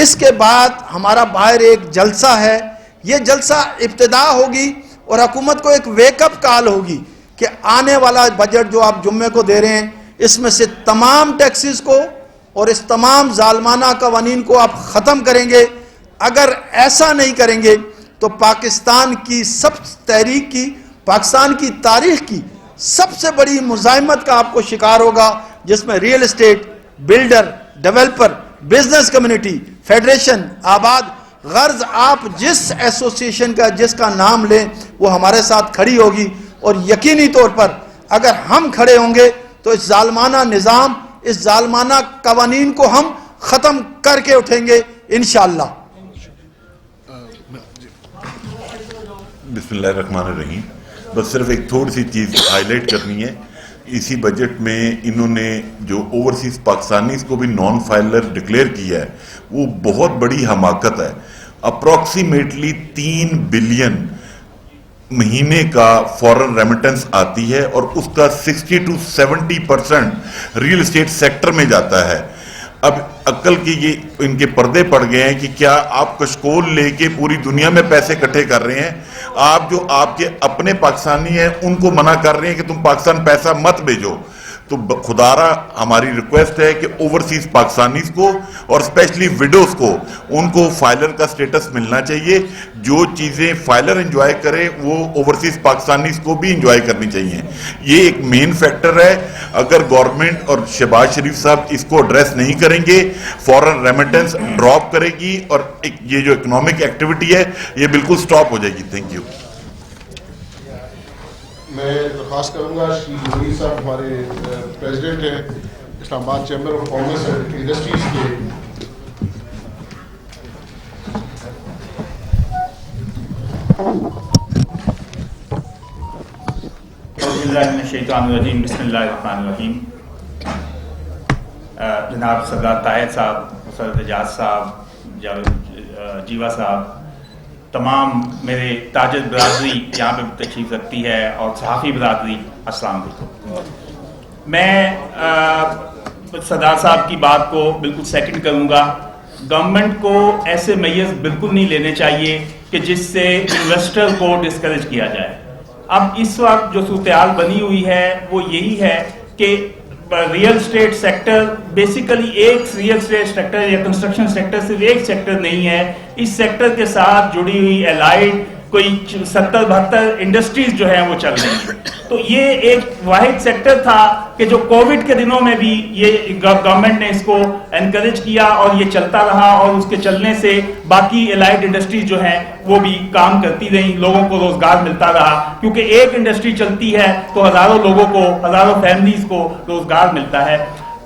اس کے بعد ہمارا باہر ایک جلسہ ہے. یہ جلسہ ابتدا ہوگی اور حکومت کو ایک ویک اپ کال ہوگی کہ آنے والا بجٹ جو آپ جمعے کو دے رہے ہیں اس میں سے تمام ٹیکسز کو اور اس تمام ظالمانہ قوانین کو آپ ختم کریں گے. اگر ایسا نہیں کریں گے تو پاکستان کی تحریک کی، پاکستان کی تاریخ کی سب سے بڑی مزاحمت کا آپ کو شکار ہوگا، جس میں real estate, builder, developer, business community, federation, آباد، غرض آپ جس ایسوسیشن کا جس کا نام لیں وہ ہمارے ساتھ کھڑی ہوگی. اور یقینی طور پر اگر ہم کھڑے ہوں گے تو اس ظالمانہ نظام، اس ظالمانہ قوانین کو ہم ختم کر کے اٹھیں گے انشاءاللہ. بسم اللہ الرحمن الرحیم. بس صرف ایک تھوڑی سی چیز ہائی لائٹ کرنی ہے. اسی بجٹ میں انہوں نے جو اوورسیز پاکستانیز کو بھی نان فائلر ڈکلیئر کیا ہے وہ بہت بڑی حماقت ہے. اپروکسیمیٹلی 3 بلین مہینے کا فورن ریمیٹنس آتی ہے اور اس کا 60 to 70% ریئل اسٹیٹ سیکٹر میں جاتا ہے. اب عقل کی یہ ان کے پردے پڑ گئے ہیں کہ کیا آپ کشکول لے کے پوری دنیا میں پیسے اکٹھے کر رہے ہیں. آپ جو آپ کے اپنے پاکستانی ہیں ان کو منع کر رہے ہیں کہ تم پاکستان پیسہ مت بھیجو. تو خدارہ ہماری ریکویسٹ ہے کہ اوورسیز پاکستانیز کو اور اسپیشلی ویڈوز کو ان کو فائلر کا سٹیٹس ملنا چاہیے. جو چیزیں فائلر انجوائے کرے وہ اوورسیز پاکستانیز کو بھی انجوائے کرنی چاہیے. یہ ایک مین فیکٹر ہے. اگر گورنمنٹ اور شہباز شریف صاحب اس کو ایڈریس نہیں کریں گے فورن ریمیٹنس ڈراپ کرے گی اور یہ جو اکنامک ایکٹیویٹی ہے یہ بالکل سٹاپ ہو جائے گی. Thank you. میں درخواست کروں گا شری جوہری صاحب ہمارے پریزیڈنٹ ہیں اسلام آباد chamber of commerce and industries کے. بسم اللہ الرحمن الرحیم. جناب سردار طاہر صاحب، سرد اعجاز صاحب، جیوا صاحب، تمام میرے تاجر برادری یہاں پہ تشریف رکھتی ہے اور صحافی برادری، السلام علیکم. میں سردار صاحب کی بات کو بالکل سیکنڈ کروں گا. گورنمنٹ کو ایسے میئرز بالکل نہیں لینے چاہیے کہ جس سے انویسٹر کو ڈسکریج کیا جائے. اب اس وقت جو صورتحال بنی ہوئی ہے وہ یہی ہے کہ ریئل اسٹیٹ سیکٹر بیسیکلی ایک ریئل اسٹیٹ سیکٹر یا کنسٹرکشن سیکٹر صرف ایک سیکٹر نہیں ہے. اس سیکٹر کے ساتھ جڑی ہوئی الائڈ کوئی 70-72 انڈسٹریز جو ہیں وہ چل رہی ہیں. تو یہ ایک واحد سیکٹر تھا کہ جو کووڈ کے دنوں میں بھی یہ گورنمنٹ نے اس کو انکریج کیا اور یہ چلتا رہا اور اس کے چلنے سے باقی الائڈ انڈسٹریز جو ہیں وہ بھی کام کرتی رہیں، لوگوں کو روزگار ملتا رہا. کیونکہ ایک انڈسٹری چلتی ہے تو ہزاروں لوگوں کو، ہزاروں فیملیز کو روزگار ملتا ہے.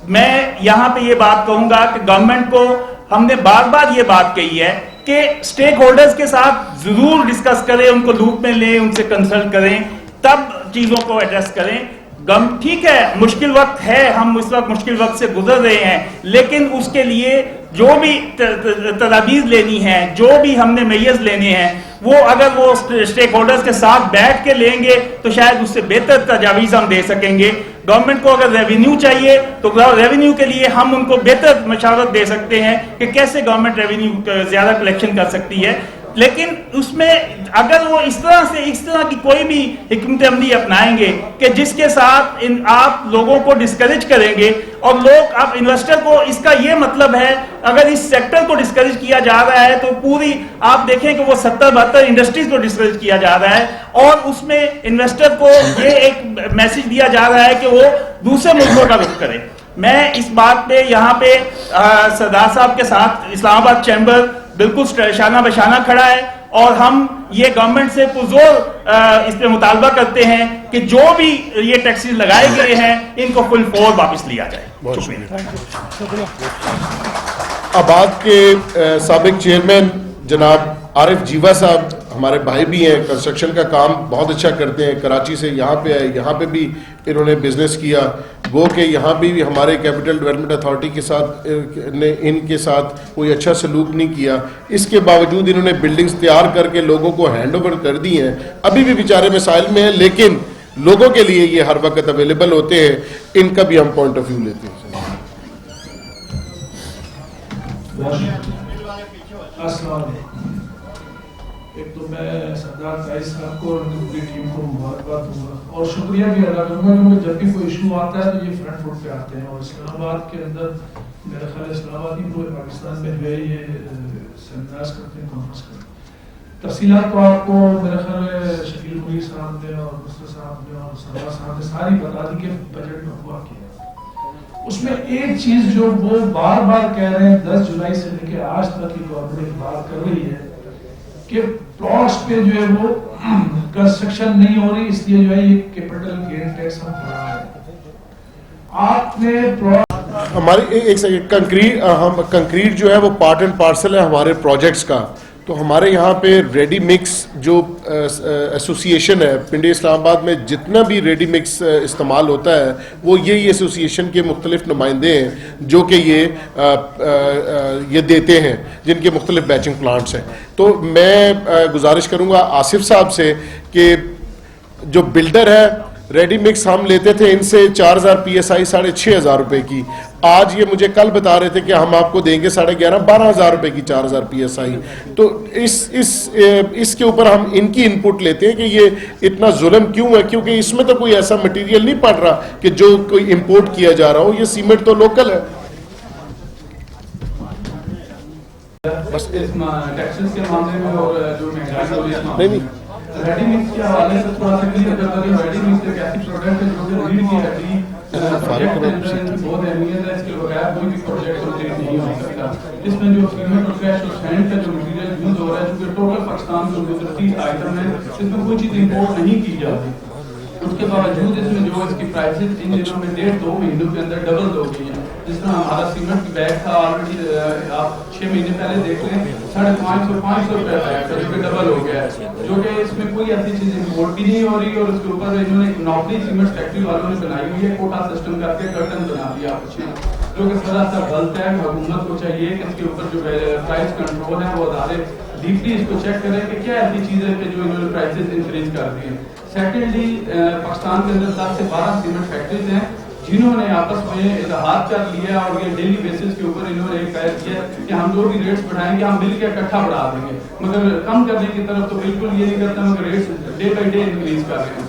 میں یہاں پہ یہ بات کہوں گا کہ گورنمنٹ کو ہم نے بار بار یہ بات کہی ہے کہ سٹیک ہولڈرز کے ساتھ ضرور ڈسکس کریں، ان کو لوپ میں لیں، ان سے کنسلٹ کریں، تب چیزوں کو ایڈریس کریں. ٹھیک ہے مشکل وقت ہے، ہم اس وقت مشکل وقت سے گزر رہے ہیں، لیکن اس کے لیے جو بھی تدابیر لینی ہیں، جو بھی ہم نے میئرز لینے ہیں، وہ اگر وہ سٹیک ہولڈرز کے ساتھ بیٹھ کے لیں گے تو شاید اس سے بہتر تجاویز ہم دے سکیں گے. گورنمنٹ کو اگر ریونیو چاہیے تو ریونیو کے لیے ہم ان کو بہتر مشاورت دے سکتے ہیں کہ کیسے گورنمنٹ ریونیو زیادہ کلیکشن کر سکتی ہے. لیکن اس میں اگر وہ اس طرح کی کوئی بھی حکمت عملی اپنائیں گے کہ جس کے ساتھ آپ لوگوں کو ڈسکریج کریں گے اور لوگ اب انویسٹر کو، اس کا یہ مطلب ہے اگر اس سیکٹر کو ڈسکریج کیا جا رہا ہے تو پوری آپ دیکھیں کہ وہ 70-72 انڈسٹریز کو ڈسکریج کیا جا رہا ہے اور اس میں انویسٹر کو یہ ایک میسج دیا جا رہا ہے کہ وہ دوسرے ملکوں کا رخ کرے. میں اس بات پہ یہاں پہ سردار صاحب کے ساتھ اسلام آباد چیمبر بالکل شانہ بشانہ کھڑا ہے اور ہم یہ گورنمنٹ سے پرزور اس پہ مطالبہ کرتے ہیں کہ جو بھی یہ ٹیکسز لگائے گئے ہیں ان کو فل فور واپس لیا جائے. شکریہ. آباد کے سابق چیئرمین جناب عارف جیوا صاحب ہمارے بھائی بھی ہیں، کنسٹرکشن کا کام بہت اچھا کرتے ہیں، کراچی سے یہاں پہ آئے، یہاں پہ بھی انہوں نے بزنس کیا. گو کہ یہاں بھی ہمارے کیپٹل ڈیولپمنٹ اتھارٹی کے ساتھ نے ان کے ساتھ کوئی اچھا سلوک نہیں کیا. اس کے باوجود انہوں نے بلڈنگز تیار کر کے لوگوں کو ہینڈ اوور کر دی ہیں. ابھی بھی بیچارے مسائل میں ہیں لیکن لوگوں کے لیے یہ ہر وقت اویلیبل ہوتے ہیں. ان کا بھی ہم پوائنٹ آف ویو لیتے ہیں. السلام علیکم. ایک تو میں سردار قائد صاحب کو اور ان کی پوری ٹیم کو مبارکباد دوں گا اور شکریہ بھی ادا کروں گا کیونکہ جب بھی کوئی ایشو آتا ہے تو یہ فرنٹ فٹ پہ آتے ہیں. اور اسلام آباد کے اندر میرا خیال ہے اسلام آباد ہی پورے پاکستان میں جو ہے یہ سیمینارز کرتے ہیں, کانفرنس کرتے ہیں. تفصیلات تو آپ کو میرا خیال ہے شکیل پوری صاحب نے اور مصطفیٰ صاحب نے اور سردار صاحب نے ساری بتا دی کہ بجٹ میں ہوا کیا. اس میں ایک چیز جو وہ بار بار کہہ رہے ہیں 10 جولائی سے لے کے آج تک کی گورنمنٹ بات کر رہی ہے کہ پلاٹس پہ جو ہے وہ کنسٹرکشن نہیں ہو رہی, اس لیے جو ہے یہ کیپٹل گین ٹیکس ہم بڑھا رہے ہیں. آپ نے ہماری ایک سیکنڈ کنکریٹ جو ہے وہ پارٹ اینڈ پارسل ہے ہمارے پروجیکٹس کا. تو ہمارے یہاں پہ ریڈی مکس جو ایسوسی ایشن ہے پنڈی اسلام آباد میں, جتنا بھی ریڈی مکس استعمال ہوتا ہے وہ یہی ایسوسی ایشن کے مختلف نمائندے ہیں جو کہ یہ دیتے ہیں, جن کے مختلف بیچنگ پلانٹس ہیں. تو میں گزارش کروں گا آصف صاحب سے کہ جو بلڈر ہے ریڈی مکس ہم لیتے تھے ان سے 4000 PSI 6500 روپے کی, آج یہ مجھے کل بتا رہے تھے کہ ہم آپ کو دیں گے 11,500-12,000 روپے کی 4000 PSI. تو اس کے اوپر ہم ان کی انپٹ لیتے ہیں کہ یہ اتنا ظلم کیوں ہے, کیونکہ اس میں تو کوئی ایسا مٹیریل نہیں پڑ رہا کہ جو کوئی امپورٹ کیا جا رہا ہو, یہ سیمنٹ تو لوکل ہے. بس ٹیکسز کے معاملے میں اور جو نہیں ریڈی مکس کے حوالے سے تھوڑا سا کلیئر کرتا کہ ریڈی مکس ایک ایسی پروڈکٹ ہے جو کہ ریڈ کی ہڈی پروجیکٹ کے اندر ان کی بہت اہمیت ہے. اس کے بغیر کوئی بھی پروجیکٹ کمپلیٹ نہیں ہو سکتا. اس میں جو سیمنٹ اور کریش اور سینڈ کا جو مٹیریل یوز ہو رہا ہے چونکہ ٹوٹل پاکستان کی قدرتی آئٹم ہے, اس میں کوئی چیز امپورٹ نہیں کی جاتی. اس کے باوجود اس میں جو اس کی پرائسز ان دنوں میں 1.5-2 مہینوں کے اندر ڈبل ہو گئی ہیں. جس طرح ہمارا سیمنٹ کی بیگ تھا آلریڈی آپ 6 مہینے پہلے دیکھ لیں 550 روپے بیگ تھا جو کہ ڈبل ہو گیا ہے, جو کہ اس میں کوئی ایسی چیز امپورٹ بھی نہیں ہو رہی. اور اس کے اوپر انہوں نے نوکری سیمنٹ فیکٹری والوں نے بنائی ہوئی ہے, کوٹا سسٹم کر کے کرٹن بنا دیا آپ نے, جو کہ سراسر غلط ہے. حکومت کو چاہیے کہ اس کے اوپر جو پرائس کنٹرول ہے وہ ادارے ڈیپلی اس کو چیک کریں کہ کیا ایسی چیز ہے کہ جو انہوں نے پرائسز انکریز کر دی ہیں. سیکنڈلی پاکستان کے اندر 10 سے 12 سیمنٹ فیکٹریز ہیں جنہوں نے آپس میں اتحاد کر لیا اور یہ ڈیلی بیسس کے اوپر انہوں نے طے کیا کہ ہم جو بھی ریٹس بڑھائیں گے ہم مل کے اکٹھا بڑھا دیں گے, مگر کم کرنے کی طرف تو بالکل یہ نہیں کرتا, مگر rates day by day increase کر رہے ہیں.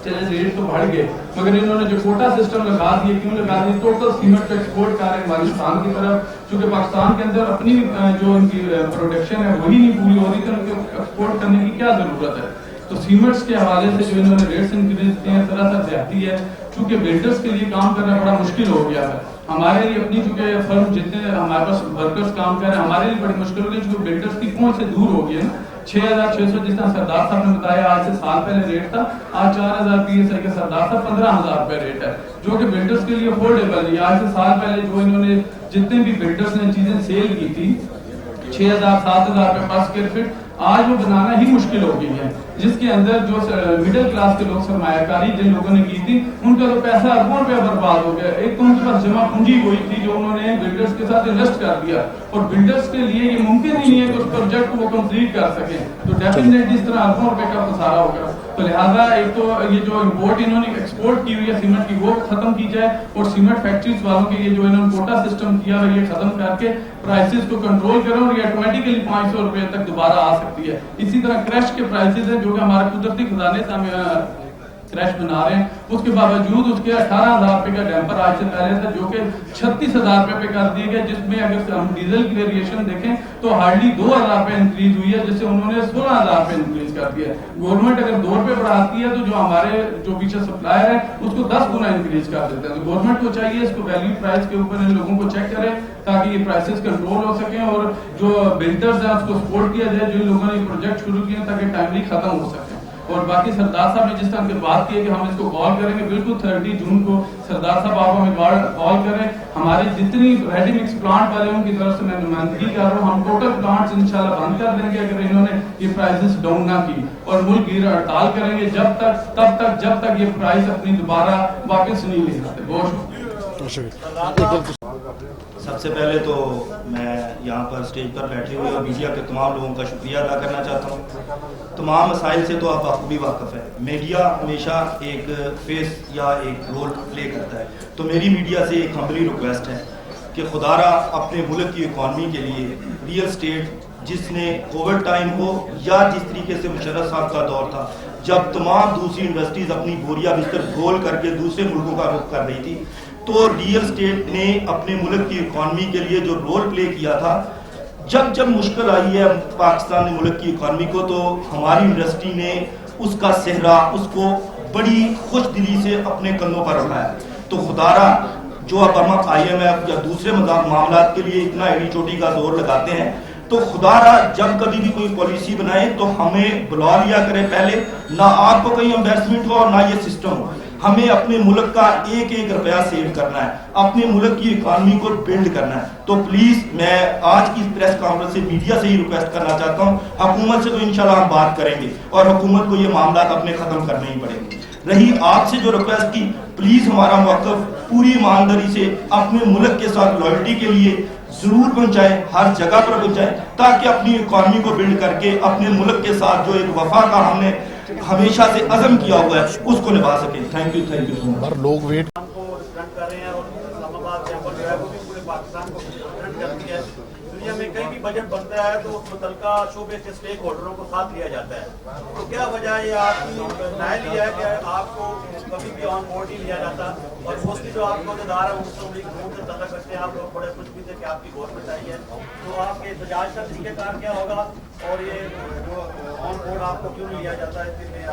چلے ریٹ تو بڑھ گئے مگر انہوں نے جو کوٹا سسٹم لگا دیے, کیوں لگا دیے, ٹوٹل سیمنٹ ایکسپورٹ کر رہے ہیں افغانستان کی طرف, چونکہ پاکستان کے اندر اپنی جو ان کی پروڈکشن ہے وہی نہیں پوری ہو رہی تو ان کو ایکسپورٹ کرنے کی کیا ضرورت ہے. تو سیمنٹس کے حوالے سے جو انہوں نے ریٹس انکریز کیے ہیں سراسر زیادتی ہے, چونکہ بلڈرز کے لیے کام کرنا بڑا مشکل ہو گیا ہے. ہمارے لیے اپنی چونکہ فرم جتنے ہمارے پاس ورکرز کام کر رہے ہیں ہمارے لیے بڑی مشکل ہو گئی, چونکہ بلڈرز کی پہنچ سے دور ہو گئی ہے. 6600 جس طرح سردار صاحب نے بتایا آج سے سال پہلے ریٹ تھا, آج 4000 PSI کے سردار صاحب 15000 روپے ریٹ ہے, جو کہ بلڈرز کے لیے افورڈیبل ہے. آج سے سال پہلے جو انہوں نے جتنے بھی بلڈرز نے چیزیں سیل کی تھی 6000-7000 روپے پر اسکوائر فٹ, آج وہ بنانا ہی مشکل ہو گئی ہے. جس کے اندر جو مڈل کلاس کے لوگ سرمایہ کاری جن لوگوں نے کی تھی ان کا تو پیسہ اربوں روپیہ برباد ہو گیا. ایک تو ان کے پاس جمع پونجی ہوئی تھی جو انہوں نے بلڈرز کے ساتھ انویسٹ کر دیا, اور بلڈرز کے لیے یہ ممکن ہی نہیں ہے کہ اس پروجیکٹ کو وہ کمپلیٹ کر سکیں, تو ڈیفینیٹلی اس طرح اربوں روپے کا خسارہ ہوگا. تو لہٰذا ایک تو یہ جو امپورٹ انہوں نے ایکسپورٹ کی ہوئی ہے سیمنٹ کی وہ ختم کی جائے, اور سیمنٹ فیکٹریز والوں کے یہ جو انہوں نے کوٹا سسٹم کیا ہے یہ ختم کر کے پرائسز کو کنٹرول کریں, اور یہ آٹومیٹکلی 500 روپے تک دوبارہ آ سکتی ہے. اسی طرح کریش کے پرائسز ہیں جو کہ ہمارے قدرتی خزانے سے ہم کریش بنا رہے ہیں, اس کے باوجود اس کے 18000 روپے کا ڈیمپر آج سے پہلے تھا جو کہ 36000 روپے پہ کر دیا گیا, جس میں اگر ہم ڈیزل کی ویریشن دیکھیں تو ہارڈلی 2000 روپے انکریز ہوئی ہے, جس سے انہوں نے 16000 روپے انکریز کر دیا. گورنمنٹ اگر 2 روپے بڑھاتی ہے تو جو ہمارے جو پیچھے سپلائر ہے اس کو 10 گنا انکریز کر دیتے ہیں. تو گورنمنٹ کو چاہیے اس کو ویلیو پرائس کے اوپر ان لوگوں کو چیک کرے تاکہ یہ پرائسز کنٹرول ہو سکیں, اور جو بلڈرز ہیں اس کو سپورٹ کیا جائے جن لوگوں نے یہ پروجیکٹ شروع کیے تاکہ ٹائملی ختم ہو سکے. اور باقی سردار صاحب نے جس طرح کی بات کی ہے کہ ہم اس کو کال کریں گے, بالکل 30 جون کو سردار صاحب آپ ہمیں کال کریں. ہمارے جتنی ریڈی مکس پلانٹ والے ان کی طرف سے میں نمائندگی کر رہا ہوں, ہم ٹوٹل پلانٹس انشاءاللہ بند کر دیں گے اگر انہوں نے یہ پرائسز ڈاؤن نہ کی, اور ملک گیر ہڑتال کریں گے جب تک یہ پرائس اپنی دوبارہ واپس نہیں لے سکتے. بہت شکریہ. سب سے پہلے تو میں یہاں پر اسٹیج پر بیٹھے ہوئے اور میڈیا کے تمام لوگوں کا شکریہ ادا کرنا چاہتا ہوں. تمام مسائل سے تو آپ بخوبی واقف ہے. میڈیا ہمیشہ ایک فیس یا ایک رول پلے کرتا ہے, تو میری میڈیا سے ایک ہمبلی ریکویسٹ ہے کہ خدا را اپنے ملک کی اکانومی کے لیے ریئل اسٹیٹ جس نے کووڈ ٹائم ہو یا جس طریقے سے مشرف صاحب کا دور تھا جب تمام دوسری انڈسٹریز اپنی بوریا بستر کھول کر کے دوسرے ملکوں کا رخ کر رہی تھی تو ریئل اسٹیٹ نے اپنے ملک کی اکانومی کے لیے جو رول پلے کیا تھا. جب مشکل آئی ہے پاکستانی ملک کی اکانومی کو تو ہماری انڈسٹری نے اس کا صحرا اس کو بڑی خوش دلی سے اپنے کندھوں پر اٹھایا. تو خدا را جو اب ہم IMF یا دوسرے معاملات کے لیے اتنا ایڑی چوٹی کا زور لگاتے ہیں تو خدا را جب کبھی بھی کوئی پالیسی بنائے تو ہمیں بلا لیا کرے پہلے, نہ آپ کو کہیں امبیسمنٹ ہو اور نہ یہ سسٹم ہو. ہمیں اپنے ملک کا ایک ایک روپیہ سیو کرنا ہے, اپنے ملک کی اکانومی کو بلڈ کرنا ہے. تو پلیز میں آج کی پریس کانفرنس سے میڈیا سے ہی ریکویسٹ کرنا چاہتا ہوں, حکومت سے تو انشاءاللہ ہم بات کریں گے اور حکومت کو یہ معاملات اپنے ختم کرنے ہی پڑیں گے. رہی آپ سے جو ریکویسٹ کی, پلیز ہمارا موقف پوری ایمانداری سے اپنے ملک کے ساتھ لائلٹی کے لیے ضرور پہنچائے, ہر جگہ پر پہنچائے تاکہ اپنی اکانومی کو بلڈ کر کے اپنے ملک کے ساتھ جو ایک وفا کا ہم نے ہمیشہ سے عزم کیا ہوا ہے اس کو نبھا سکیں. تھینک یو سو مچ. لوگ ویٹ کر رہے ہیں اور اسلام آباد جو ہے وہ بھی پورے پاکستان کو ریپرزینٹ کرتی ہے. دنیا میں کہیں بھی بجٹ بنتا ہے تو متعلقہ شعبے کے اسٹیک ہولڈروں کو ساتھ لیا جاتا ہے. تو کیا وجہ ہے یہ آپ کی نائل یہ ہے کہ آپ کو کبھی بھی آن بورڈ نہیں لیا جاتا اور موسٹلی جو آپ کو ادارہ ہے اس کو سے تعلق رکھتے ہیں, آپ لوگ بڑے خوش بھی تھے کہ آپ کی گورنمنٹ آئی ہے, تو آپ کے احتجاج کا طریقہ کار کیا ہوگا اور یہ جو آن بورڈ آپ کو کیوں نہیں لیا جاتا ہے؟ اس لیے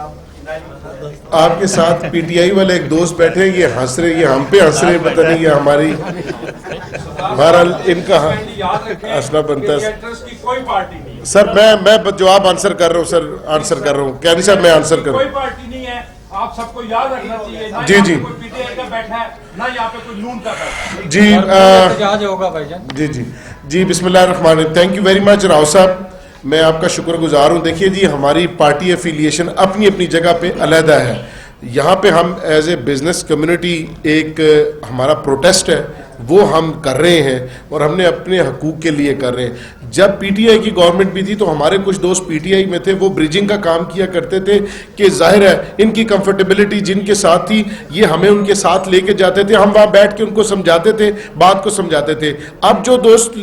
آپ کے ساتھ PTI والے ایک دوست بیٹھے ہیں, یہ ہنس رہے, یہ ہم پہ ہنس رہے, پتہ نہیں یہ ہماری بہرحال ان کا ہنسنا بنتا ہے. سر میں جواب آنسر کر رہا ہوں, سر آنسر کر رہا ہوں, کیانی صاحب میں آنسر کر رہا ہوں. کوئی پارٹی نہیں ہے, آپ سب کو یاد رکھنا چاہیے. جی جی کوئی PTI کا بیٹھا ہے نہ یہاں پہ کوئی نون کا بیٹھا ہے. جی احتجاج ہوگا بھائی جان. جی جی جی بسم اللہ الرحمن الرحیم. Thank you very much Rao صاحب, میں آپ کا شکر گزار ہوں. دیکھیے جی, ہماری پارٹی افیلیشن اپنی اپنی جگہ پہ علیحدہ ہے. یہاں پہ ہم ایز اے بزنس کمیونٹی ایک ہمارا پروٹیسٹ ہے وہ ہم کر رہے ہیں اور ہم نے اپنے حقوق کے لیے کر رہے ہیں. جب PTI کی گورنمنٹ بھی تھی تو ہمارے کچھ دوست PTI میں تھے, وہ بریجنگ کا کام کیا کرتے تھے کہ ظاہر ہے ان کی کمفرٹیبلٹی جن کے ساتھ تھی یہ ہمیں ان کے ساتھ لے کے جاتے تھے, ہم وہاں بیٹھ کے ان کو سمجھاتے تھے, بات کو سمجھاتے تھے. اب جو دوست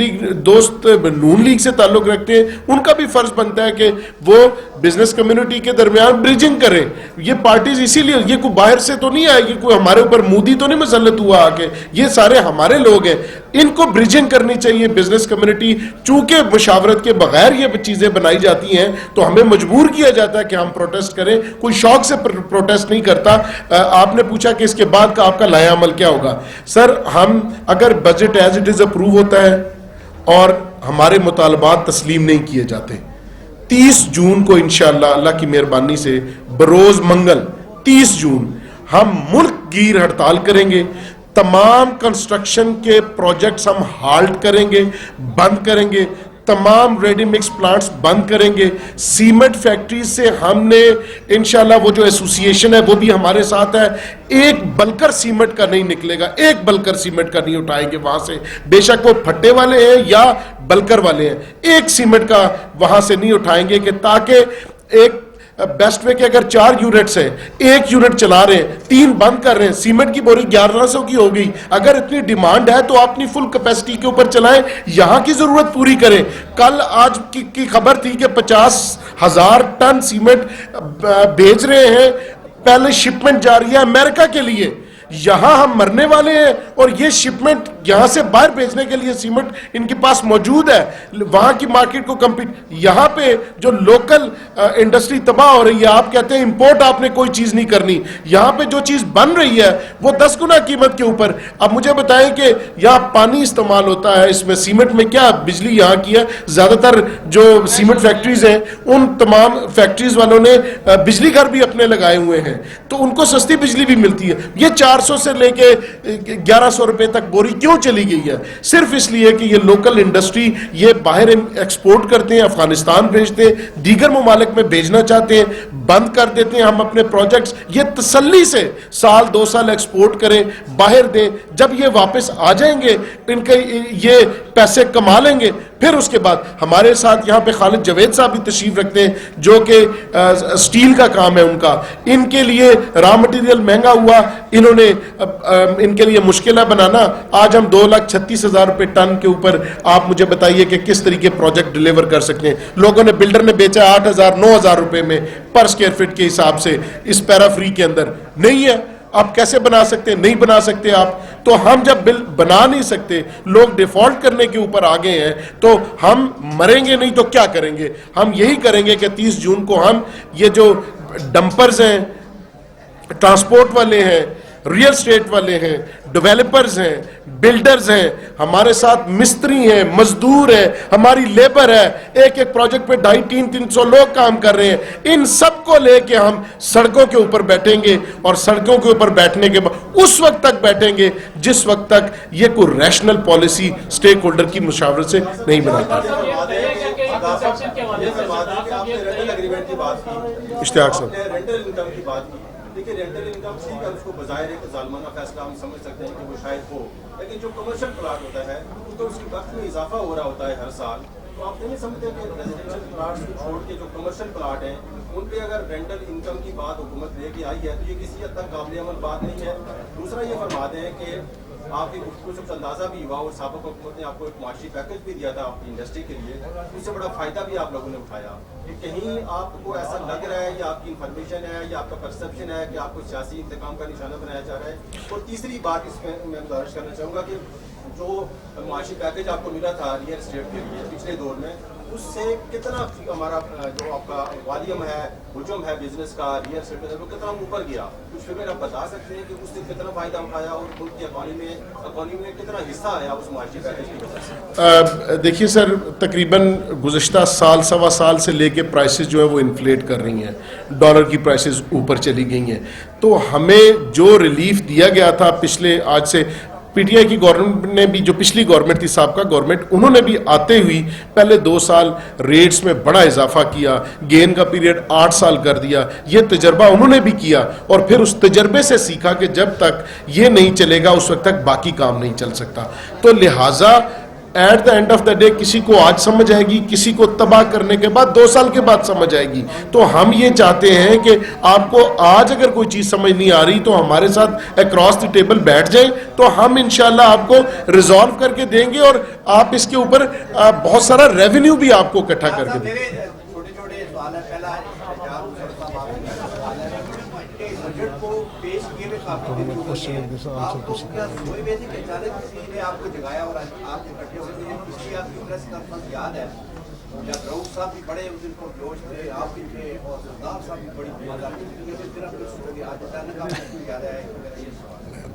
نون لیگ سے تعلق رکھتے ہیں ان کا بھی فرض بنتا ہے کہ وہ بزنس کمیونٹی کے درمیان بریجنگ کریں. یہ پارٹیز اسی لیے, یہ کوئی باہر سے تو نہیں آئے, یہ کوئی ہمارے اوپر مودی تو نہیں مسلط ہوا آ کے, یہ سارے ہمارے لوگ ہیں. ان کو بریجنگ کرنی چاہیے بزنس کمیونٹی. چونکہ مشاورت کے بغیر یہ چیزیں بنائی جاتی ہیں تو ہمیں مجبور کیا جاتا ہے کہ ہم پروٹیسٹ کریں. کوئی شوق سے پروٹیسٹ نہیں کرتا. آپ نے پوچھا کہ اس کے بعد کا آپ کا لائحہ عمل کیا ہوگا. سر, ہم اگر budget as it is approve ہوتا ہے اور ہمارے مطالبات تسلیم نہیں کیے جاتے, 30 جون کو انشاءاللہ اللہ کی مہربانی سے بروز منگل 30 جون ہم ملک گیر ہڑتال کریں گے. تمام کنسٹرکشن کے پروجیکٹس ہم ہالٹ کریں گے, بند کریں گے. تمام ریڈی مکس پلانٹس بند کریں گے. سیمنٹ فیکٹریز سے ہم نے انشاءاللہ وہ جو ایسوسییشن ہے وہ بھی ہمارے ساتھ ہے, ایک بلکر سیمنٹ کا نہیں نکلے گا, ایک بلکر سیمنٹ کا نہیں اٹھائیں گے وہاں سے, بے شک وہ پھٹے والے ہیں یا بلکر والے ہیں, ایک سیمنٹ کا وہاں سے نہیں اٹھائیں گے. کہ تاکہ ایک بیسٹ وے کہ اگر 4 یونٹس ہیں, 1 یونٹ چلا رہے ہیں, 3 بند کر رہے ہیں, سیمنٹ کی بوری 1100 کی ہو گئی. اگر اتنی ڈیمانڈ ہے تو اپنی فل کیپیسٹی کے اوپر چلائیں, یہاں کی ضرورت پوری کریں. کل آج کی خبر تھی کہ 50,000 ٹن سیمنٹ بھیج رہے ہیں, پہلے شپمنٹ جا رہی ہے امریکہ کے لیے. یہاں ہم مرنے والے ہیں اور یہ شپمنٹ یہاں سے باہر بھیجنے کے لیے سیمنٹ ان کے پاس موجود ہے. وہاں کی مارکیٹ کو کمپیٹ, یہاں پہ جو لوکل انڈسٹری تباہ ہو رہی ہے. آپ کہتے ہیں امپورٹ آپ نے کوئی چیز نہیں کرنی, یہاں پہ جو چیز بن رہی ہے وہ 10 گنا قیمت کے اوپر. اب مجھے بتائیں کہ یہاں پانی استعمال ہوتا ہے, اس میں سیمنٹ میں کیا بجلی یہاں کی ہے. زیادہ تر جو سیمنٹ فیکٹریز ہیں ان تمام فیکٹریز والوں نے بجلی گھر بھی اپنے لگائے ہوئے ہیں, تو ان کو سستی بجلی بھی ملتی ہے. یہ 400 سے لے کے 1100 روپے تک بوری کیوں چلی گئی ہے؟ صرف اس لیے کہ یہ لوکل انڈسٹری یہ باہر ایکسپورٹ کرتے ہیں, افغانستان بھیجتے ہیں, دیگر ممالک میں بھیجنا چاہتے ہیں, بند کر دیتے ہیں ہم اپنے پروجیکٹس. یہ تسلی سے سال 2 سال ایکسپورٹ کریں, باہر دیں, جب یہ واپس آ جائیں گے ان کے یہ پیسے کما لیں گے, پھر اس کے بعد ہمارے ساتھ یہاں پہ خالد جاوید صاحب بھی تشریف رکھتے ہیں جو کہ سٹیل کا کام ہے ان کا. ان کے لیے را مٹیریل مہنگا ہوا, انہوں نے ان کے لیے مشکل ہے بنانا. آج ہم 2,36,000 روپے ٹن کے اوپر آپ مجھے بتائیے کہ کس طریقے پروجیکٹ ڈیلیور کر سکتے ہیں. لوگوں نے, بلڈر نے بیچا 8,000 9,000 روپے میں پر اسکوائر فٹ کے حساب سے اس پیرا فری کے اندر. نہیں ہے, آپ کیسے بنا سکتے ہیں؟ نہیں بنا سکتے آپ. تو ہم جب بل بنا نہیں سکتے, لوگ ڈیفالٹ کرنے کے اوپر آگے ہیں, تو ہم مریں گے نہیں تو کیا کریں گے؟ ہم یہی کریں گے کہ 30 جون کو ہم یہ جو ڈمپرز ہیں, ٹرانسپورٹ والے ہیں, ریئل اسٹیٹ والے ہیں, ڈیولپرز ہیں, بلڈرز ہیں, ہمارے ساتھ مستری ہیں, مزدور ہیں, ہماری لیبر ہے, ایک ایک پروجیکٹ پہ 250-300 لوگ کام کر رہے ہیں. ان سب کو لے کے ہم سڑکوں کے اوپر بیٹھیں گے, اور سڑکوں کے اوپر بیٹھنے کے بعد اس وقت تک بیٹھیں گے جس وقت تک یہ کوئی ریشنل پالیسی سٹیک ہولڈر کی مشاورت سے نہیں بناتا. اشتیاق صاحب, دیکھیے رینٹل انکم سی کا اس کو بظاہر ایک ظالمانہ فیصلہ ہم سمجھ سکتے ہیں کہ وہ شاید ہو, لیکن جو کمرشل پلاٹ ہوتا ہے تو اس کے وقت میں اضافہ ہو رہا ہوتا ہے ہر سال. تو آپ نہیں سمجھتے کہ ریزیڈینشیل پلاٹس کو چھوڑ کے جو کمرشل پلاٹ ہیں ان پہ اگر رینٹل انکم کی بات حکومت لے کے آئی ہے تو یہ کسی حد تک قابل عمل بات نہیں ہے. دوسرا یہ فرما دیں کہ آپ کی گفتگو سے اندازہ بھی ہوا, اور سابق حکومت نے آپ کو ایک معاشی پیکج بھی دیا تھا آپ کی انڈسٹری کے لیے, اس سے بڑا فائدہ بھی آپ لوگوں نے اٹھایا. کہ کہیں آپ کو ایسا لگ رہا ہے یا آپ کی انفارمیشن ہے یا آپ کا پرسپشن ہے کہ آپ کو سیاسی انتقام کا نشانہ بنایا جا رہا ہے. اور تیسری بات اس میں گزارش کرنا چاہوں گا کہ جو معاشی پیکج آپ کو ملا تھا ریئل اسٹیٹ کے لیے پچھلے دور میں, اس سے کتنا ہمارا جو آپ کا والیوم ہے, حجم ہے بزنس کا ریئل اسٹیٹ کا, وہ کتنا اوپر گیا؟ کچھ فگر آپ بتا سکتے ہیں کہ اس سے کتنا فائدہ اٹھایا اور ملک کی اکانومی میں کتنا حصہ آیا اس معاشی پیکج کی وجہ سے؟ دیکھیے سر, تقریباً گزشتہ سال سوا سال سے لے کے پرائسز جو ہیں وہ انفلیٹ کر رہی ہیں, ڈالر کی پرائسز اوپر چلی گئی ہیں. تو ہمیں جو ریلیف دیا گیا تھا پچھلے, آج سے پی ٹی آئی کی گورنمنٹ نے بھی, جو پچھلی گورنمنٹ تھی سابقہ گورنمنٹ, انہوں نے بھی آتے ہوئی پہلے 2 سال ریٹس میں بڑا اضافہ کیا, گین کا پیریڈ 8 سال کر دیا. یہ تجربہ انہوں نے بھی کیا, اور پھر اس تجربے سے سیکھا کہ جب تک یہ نہیں چلے گا اس وقت تک باقی کام نہیں چل سکتا. تو لہٰذا at the end of the day کسی کو آج سمجھ آئے گی, کسی کو تباہ کرنے کے بعد 2 سال کے بعد سمجھ آئے گی. تو ہم یہ چاہتے ہیں کہ آپ کو آج اگر کوئی چیز سمجھ نہیں آ رہی تو ہمارے ساتھ اکراس دی ٹیبل بیٹھ جائیں, تو ہم انشاءاللہ آپ کو ریزالو کر کے دیں گے, اور آپ اس کے اوپر بہت سارا ریونیو بھی آپ کو اکٹھا کر کے دیں گے. صاحب بھی بڑے اس دن کو جوش تھے, آپ بھی تھے, اور سردار صاحب بھی بڑی یاد ہے.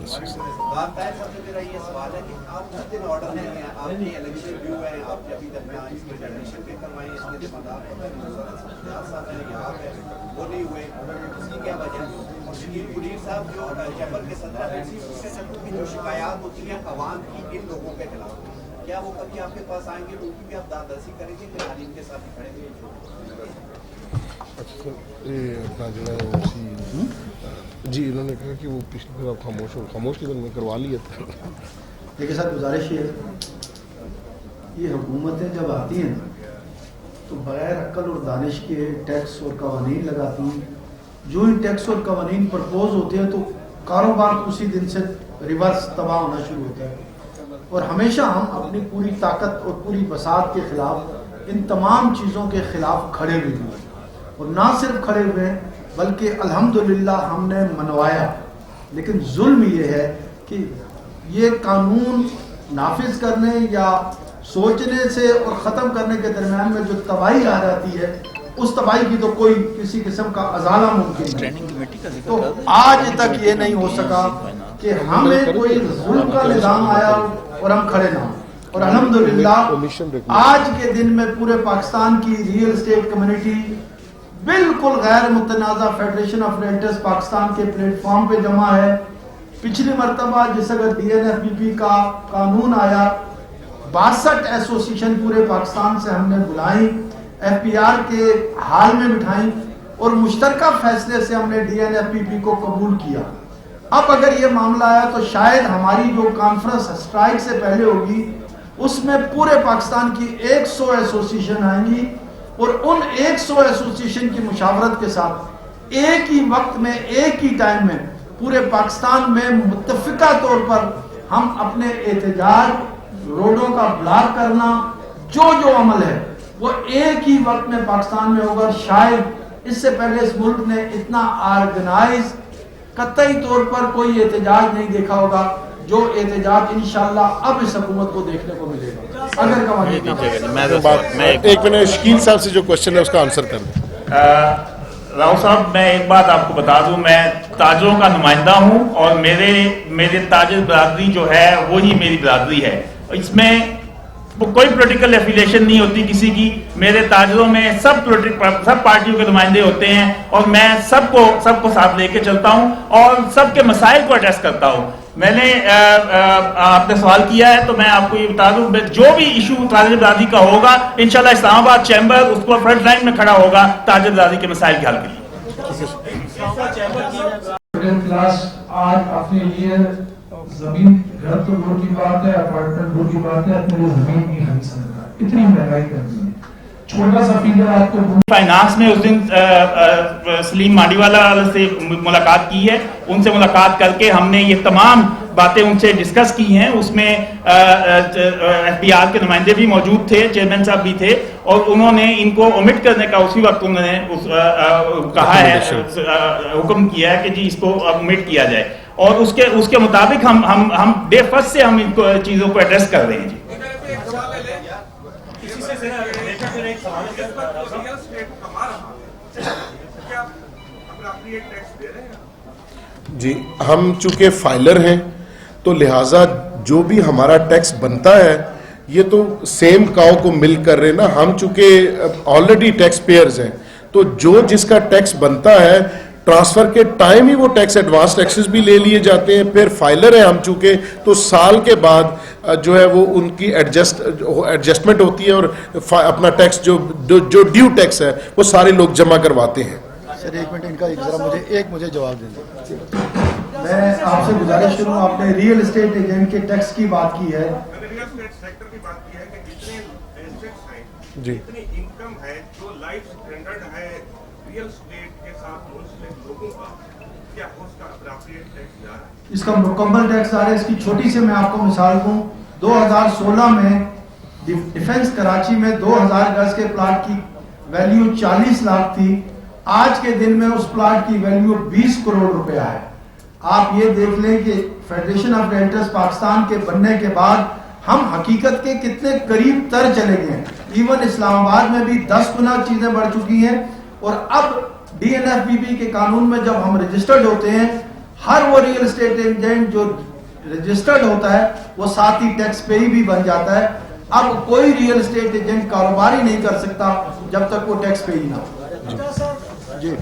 سردار صاحب سے میرا یہ سوال ہے کہ آپ جس دن آرڈر نہیں ہیں, آپ کی الیکشن ڈیو ہے, آپ ابھی تک اس کے ایڈمیشن پہ کروائیں, اس کے صاحب ہیں یہاں پہ وہ نہیں ہوئے, اس کی کیا وجہ ہے؟ اور شکیل منیر صاحب جو چیمبر کے صدر ہیں, اس سے جو شکایات ہوتی ہیں عوام کی ان لوگوں کے خلاف, کیا وہ کبھی آپ کے پاس آئیں گے تو ان کی بھی آپ دادرسی کریں گے کہ تعلیم کے ساتھ کھڑیں گے؟ جی انہوں نے کہا کہ وہ پچھلی بار آپ خاموش کے دن میں کروا لیا تھا. دیکھیے سر, گزارش یہ یہ حکومتیں جب آتی ہیں تو بغیر عقل اور دانش کے ٹیکس اور قوانین لگاتی ہیں. جو ہی ٹیکس اور قوانین پرپوز ہوتے ہیں تو کاروبار اسی دن سے ریورس تباہ ہونا شروع ہوتا ہے. اور ہمیشہ ہم اپنی پوری طاقت اور پوری بساط کے خلاف ان تمام چیزوں کے خلاف کھڑے ہوئے ہیں, اور نہ صرف کھڑے ہوئے ہیں بلکہ الحمدللہ ہم نے منوایا. لیکن ظلم یہ ہے کہ یہ قانون نافذ کرنے یا سوچنے سے اور ختم کرنے کے درمیان میں جو تباہی آ جاتی ہے, اس تباہی کی تو کوئی کسی قسم کا ازالہ ممکن نہیں. تو آج تک یہ نہیں ہو سکا کہ ہمیں کوئی ظلم کا نظام آیا اور ہم کھڑے نہ ہوں. اور الحمدللہ آج کے دن میں پورے پاکستان کی ریئل اسٹیٹ کمیونٹی بالکل غیر متنازع فیڈریشن آف ریلٹرز پاکستان کے پلیٹ فارم پہ جمع ہے. پچھلی مرتبہ جس اگر D N F B P کا قانون آیا, 62 ایسوسیشن پورے پاکستان سے ہم نے بلائیں, ایف پی آر کے حال میں بٹھائیں, اور مشترکہ فیصلے سے ہم نے D N F B P کو قبول کیا. اب اگر یہ معاملہ آیا تو شاید ہماری جو کانفرنس اسٹرائک سے پہلے ہوگی, اس میں پورے پاکستان کی 100 ایسوسیشن آئیں گی اور ان 100 ایسوسیشن کی مشاورت کے ساتھ ایک ہی وقت میں ایک ہی ٹائم میں پورے پاکستان میں متفقہ طور پر ہم اپنے احتجاج، روڈوں کا بلاک کرنا، جو عمل ہے وہ ایک ہی وقت میں پاکستان میں ہوگا. شاید اس سے پہلے اس ملک نے اتنا آرگنائز قطعی طور پر کوئی احتجاج نہیں دیکھا ہوگا جو احتجاج انشاءاللہ اب اس حکومت کو دیکھنے کو ملے گا. اگر میں ایک منٹ شکیل صاحب سے جو کوشچن ہے اس کا آنسر کر دیں. راؤ صاحب میں ایک بات آپ کو بتا دوں، میں تاجروں کا نمائندہ ہوں اور میرے تاجر برادری جو ہے وہی میری برادری ہے. اس میں کوئی پولیٹیکل ایفیلیشن نہیں ہوتی کسی کی. میرے تاجروں میں سب پارٹیوں کے نمائندے ہوتے ہیں اور میں سب کو ساتھ لے کے چلتا ہوں اور سب کے مسائل کو ایڈریس کرتا ہوں. میں نے آپ نے سوال کیا ہے تو میں آپ کو یہ بتا دوں، جو بھی ایشو تاجر برادری کا ہوگا انشاءاللہ اسلام آباد چیمبر اس کو فرنٹ لائن میں کھڑا ہوگا تاجر برادری کے مسائل کے حل کے لیے. کلاس آج اپنے لیے زمین، گھر تو دور کی بات ہے، اپارٹمنٹ دور کی بات ہے، اپنے لیے زمین نہیں خرید سکتا. اتنی مہنگائی کر دی ہے. چھوٹا سا فیگر آپ کو فائنانس میں اس دن سلیم مانڈی والا سے ملاقات کی ہے. ان سے ملاقات کر کے ہم نے یہ تمام باتیں ان سے ڈسکس کی ہیں. اس میں ایف بی آر کے نمائندے بھی موجود تھے، چیئرمین صاحب بھی تھے، اور انہوں نے ان کو اومٹ کرنے کا اسی وقت انہوں نے کہا ہے، حکم کیا ہے کہ جی اس کو اومٹ کیا جائے. اور اس کے مطابق ہم ڈے فرسٹ سے ہم ان کو چیزوں کو ایڈریس کر رہے ہیں. جی ہم چونکہ فائلر ہیں تو لہٰذا جو بھی ہمارا ٹیکس بنتا ہے یہ تو سیم کاؤ کو مل کر رہے نا. ہم چونکہ آلریڈی ٹیکس پیئرز ہیں تو جو جس کا ٹیکس بنتا ہے ٹرانسفر کے ٹائم ہی وہ ٹیکس ایڈوانس ٹیکسز بھی لے لیے جاتے ہیں. پھر فائلر ہیں ہم چونکہ تو سال کے بعد جو ہے وہ ان کی ایڈجسٹمنٹ ہوتی ہے اور اپنا ٹیکس جو ڈیو ٹیکس ہے وہ سارے لوگ جمع کرواتے ہیں. سر ایک منٹ ان کا ذرا مجھے جواب دیں. میں آپ سے گزارش کروں، آپ نے ریئل اسٹیٹ ایجنٹ کے ٹیکس کی بات کی ہے. جی انکم ہے جو لائف سٹینڈرڈ ہے ریئل اسٹیٹ کے ساتھ منسلک لوگوں کا، کیا اس کا اپروپریٹ ٹیکس جا رہا ہے؟ اس کا مکمل ٹیکس آ رہا ہے. اس کی چھوٹی سے میں آپ کو مثال دوں، 2016 میں ڈیفنس کراچی میں 2000 گز کے پلاٹ کی ویلیو 40 لاکھ تھی. آج کے دن میں اس پلاٹ کی ویلیو 20 کروڑ روپیہ ہے. آپ یہ دیکھ لیں کہ فیڈریشن آف ریلٹرز پاکستان کے بننے کے بعد ہم حقیقت کے کتنے قریب تر چلے گئے ہیں. ایون اسلام آباد میں بھی 10 گنا چیزیں بڑھ چکی ہیں. اور اب D N F B B کے قانون میں جب ہم رجسٹرڈ ہوتے ہیں، ہر وہ ریئل اسٹیٹ ایجنٹ جو رجسٹرڈ ہوتا ہے وہ ساتھ ہی ٹیکس پے ہی بھی بن جاتا ہے. اب کوئی ریئل اسٹیٹ ایجنٹ کاروبار ہی نہیں کر سکتا جب تک وہ ٹیکس پے ہی نہ ہو. جی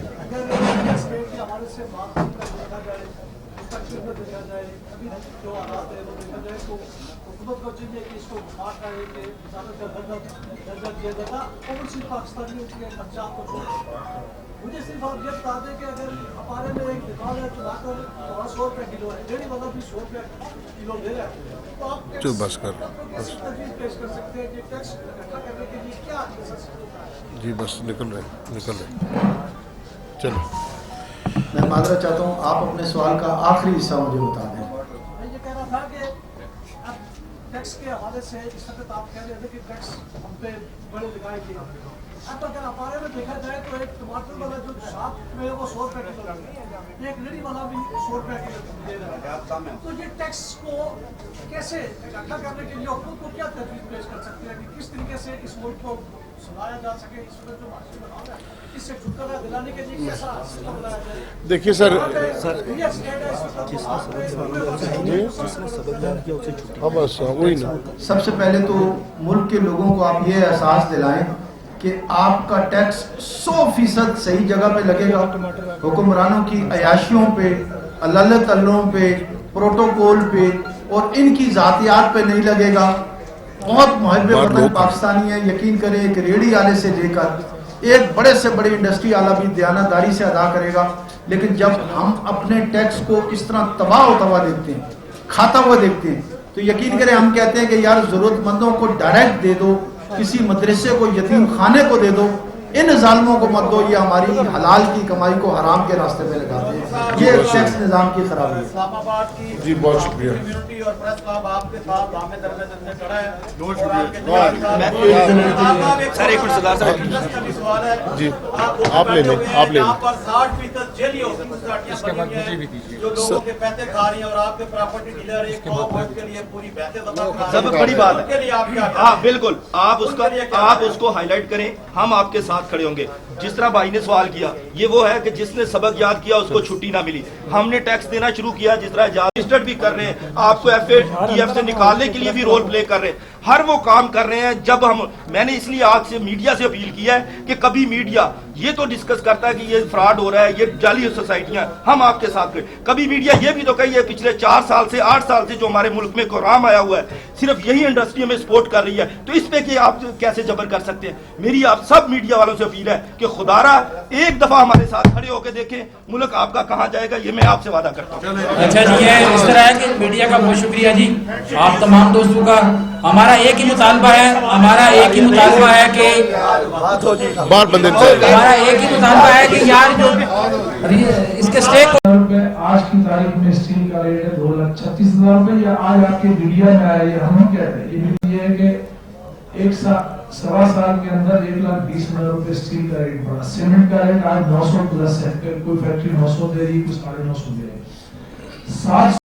مجھے صرف آپ یہ بتا دیں کہ اگر ہمارے میں ایک دکان ہے ٹماٹر 100 روپے کلو ہے، ڈیڑھی والا بھی 100 روپے کلو دے رہا ہے، تو آپ بس کر پیش کر سکتے ہیں کہ ٹیکس اکٹھا کرنے کے لیے کیا جی بس نکل رہے چلو. میں معذرت چاہتا ہوں، آپ اپنے سوال کا آخری حصہ مجھے بتا دیں. میں یہ کہہ رہا تھا کہ اب ٹیکس کے حوالے سے اس وقت آپ کہہ رہے تھے کہ ٹیکس ہم پہ بڑے لگائے گئے. اب اگر ہمارے میں دیکھا جائے تو ایک ٹماٹر والا جو شاپ میں وہ 100 روپے کلو ہے، ایک ریڑھی والا بھی 100 روپے کلو دے رہا ہے. تو یہ ٹیکس کو کیسے اکٹھا کرنے کے لیے حکومت کو کیا تجویز پیش کر سکتے ہیں کہ کس طریقے سے اس ملک کو سنایا جا سکے، اس میں جو معاشی بناؤ ہے اس سے چھٹکارا دلانے کے لیے کیسا سسٹم بنایا جائے؟ دیکھیے سر سب سے پہلے تو ملک کے لوگوں کو آپ یہ احساس دلائیں کہ آپ کا ٹیکس 100% صحیح جگہ پہ لگے گا. حکمرانوں کی عیاشیوں پہ، اللہ تعالیٰ پہ، پروٹوکول پہ اور ان کی ذاتیات پہ نہیں لگے گا. بہت محب وطن پاکستانی ہیں، یقین کریں ایک ریڑھی والے سے لے کر ایک بڑے سے بڑے انڈسٹری والا بھی دیانتداری سے ادا کرے گا. لیکن جب ہم اپنے ٹیکس کو اس طرح تباہ و تباہ دیکھتے ہیں، کھاتا ہوا دیکھتے ہیں، تو یقین کریں ہم کہتے ہیں کہ یار ضرورت مندوں کو ڈائریکٹ دے دو, کسی مدرسے کو, یتیم خانے کو دے دو, ان ظالموں کو مت دو. یہ ہماری حلال کی کمائی کو حرام کے راستے میں لگاتے ہیں. یہ ٹیکس نظام کی خرابی ہے. اسلام آباد کی جی بہت شکریہ. کمیونٹی اور پریس کلب آپ کے ساتھ دامے درمیان میں کھڑا ہے. بہت شکریہ. سر ایک منٹ سردار صاحب سوال ہے جی آپ لے لیں, آپ لے لیں. یہاں پر 60% جیلی سوسائٹیاں بنی ہیں جو لوگوں کے پیسے کھا رہی ہیں, اور آپ کے پراپرٹی ڈیلر ایک کے لیے پوری پیسے سب بڑی بات ہے. ہاں بالکل, آپ اس کو ہائی لائٹ کریں, ہم آپ کے ساتھ کھڑے ہوں گے. جس طرح بھائی نے سوال کیا, یہ وہ ہے کہ جس نے سبق یاد کیا اس کو چھٹی نہ ملی. ہم نے ٹیکس دینا شروع کیا, جس طرح رجسٹرڈ بھی کر رہے ہیں, آپ کو FATF سے نکالنے کے لیے بھی رول پلے کر رہے ہیں. ہر وہ کام کر رہے ہیں. جب میں نے اس لیے آج سے میڈیا سے اپیل کیا ہے کہ کبھی میڈیا یہ تو ڈسکس کرتا ہے کہ یہ فراڈ ہو رہا ہے, یہ جعلی سوسائٹیاں, ہم آپ کے ساتھ کھڑے. کبھی میڈیا یہ بھی تو کہی ہے پچھلے 4 سال سے 8 سال سے جو ہمارے ملک میں کورونا آیا ہوا ہے, صرف یہی انڈسٹری ہمیں سپورٹ کر رہی ہے, تو اس پہ کہ آپ کیسے جبر کر سکتے ہیں. میری آپ سب میڈیا والوں سے اپیل ہے کہ خدا را ایک دفعہ ہمارے ساتھ کھڑے ہو کے دیکھیں ملک آپ کا کہاں جائے گا, یہ میں آپ سے وعدہ کرتا ہوں. اچھا جی, اس طرح ہے کہ میڈیا کا بہت شکریہ جی, آپ تمام دوستوں کا. ہمارا ایک ہی مطالبہ ہے, ہمارا ایک ہی مطالبہ ہے کہ بار بندے ہمارا ایک ہی مطالبہ ہے کہ یار جو اس کے اسٹیک آج کی تاریخ میں اسٹیل کا ریٹ ہے 2,36,000 روپے. یا آج آپ کے میڈیا میں آیا, یہ ہم کہتے ہیں یہ ہے کہ ایک سوا سال کے اندر 1,20,000 روپے اسٹیل کا ریٹ بڑھا. سیمنٹ کا ریٹ آج 900 پلس ہے, کوئی فیکٹری 900 دے رہی, کوئی 950 دے رہی. 7